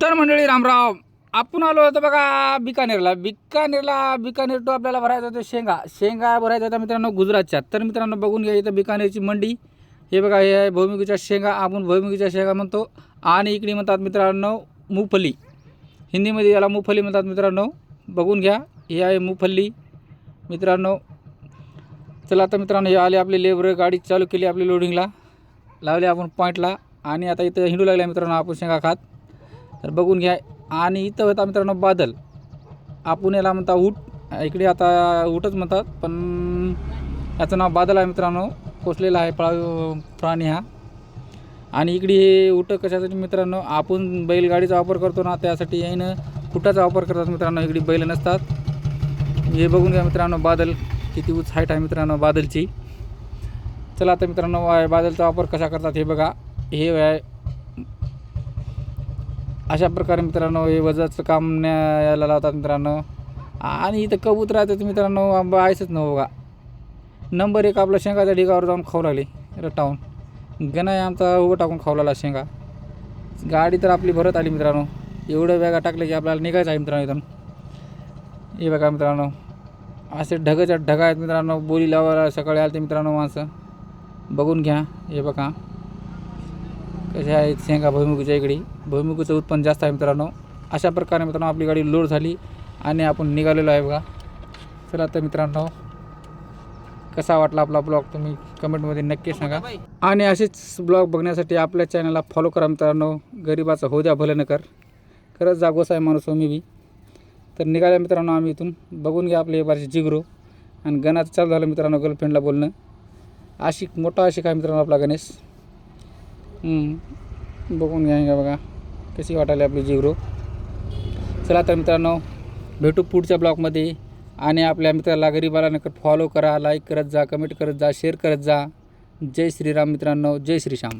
तर मंडळी रामराव, आपण आलो होतो बघा बिकानेर तो आपल्याला भरायचा होता शेंगा भरायचा होता मित्रांनो गुजरातच्या. तर मित्रांनो बघून घ्या इथं बिकानेरची मंडी. हे बघा हे आहे भुईमुगीच्या शेंगा, आपण भुईमुगीच्या शेंगा म्हणतो. आणि इकडे म्हणतात मित्रांनो मुफली, हिंदीमध्ये याला मुफली म्हणतात मित्रांनो. बघून घ्या हे आहे मुफली मित्रांनो. चला आता मित्रांनो हे आले आपले लेबर, गाडी चालू केली आपली लोडिंगला, लावले आपण पॉईंटला आणि आता इथं हिंडू लागल्या मित्रांनो आपण शेंगा खात. तर बघून घ्या. आणि इथं होता मित्रांनो बादल, आपण याला म्हणता ऊट, इकडे आता ऊटच म्हणतात पण याचं नाव बादल आहे मित्रांनो. कोसलेला आहे प्राणी हा. आणि इकडे हे ऊट कशासाठी मित्रांनो, आपण बैलगाडीचा वापर करतो ना त्यासाठी यानं खुटाचा वापर करतात मित्रांनो. इकडे बैल नसतात. हे बघून घ्या मित्रांनो बादल किती उंच हाईट आहे मित्रांनो बादलची. चला आता मित्रांनो बादलचा वापर कसा करतात हे बघा. हे आहे अशा प्रकारे मित्रांनो हे वजाचं काम यायला लावतात मित्रांनो. आणि इथं कबूतर राहतात मित्रांनो, आंबा आहेच न बघा. नंबर 1 आपला शेंगाच्या ढिगावर जाऊन खाऊ लागले रटावून. गणाय आमचा उभं टाकून खाऊ लागला शेंगा. गाडी तर आपली भरत आली मित्रांनो. एवढं बॅगा टाकलं की आपल्याला निघायचं आहे मित्रांनो इथून. हे बघा मित्रांनो असे ढगाच्या ढगा आहेत मित्रांनो. बोली लावायला सकाळी आले ते मित्रांनो माणसं. बघून घ्या हे बघा कसे आहेत शेंगा भुईमुगीच्या. इकडे भुईमुगीचं उत्पन्न जास्त आहे मित्रांनो. अशा प्रकारे मित्रांनो आपली गाडी लोड झाली आणि आपण निघालेलो आहे बघा. चला तर मित्रांनो कसा वाटला आपला ब्लॉग तुम्ही कमेंटमध्ये नक्की सांगा. आणि असेच ब्लॉग बघण्यासाठी आपल्या चॅनलला फॉलो करा मित्रांनो. गरिबाचं होऊ द्या भलं न कर, खरंच जागोस आहे माणूस हो मी बी. तर निघाल्या मित्रांनो आम्ही इथून. बघून घ्या आपले बारशी जिगरो. आणि गणाचं चालू झालं मित्रांनो गर्लफ्रेंडला बोलणं. आशिक मोठा आशिक आहे मित्रांनो आपला गणेश. बघून घ्या बघा कशी वाटायला आपली जिगरो. चला तर मित्रांनो भेटू पुढच्या ब्लॉगमध्ये. आणि आपल्या मित्राला गरीबाला नका फॉलो करा, लाईक करत जा, कमेंट करत जा, शेअर करत जा. जय श्रीराम मित्रांनो, जय श्रीश्याम.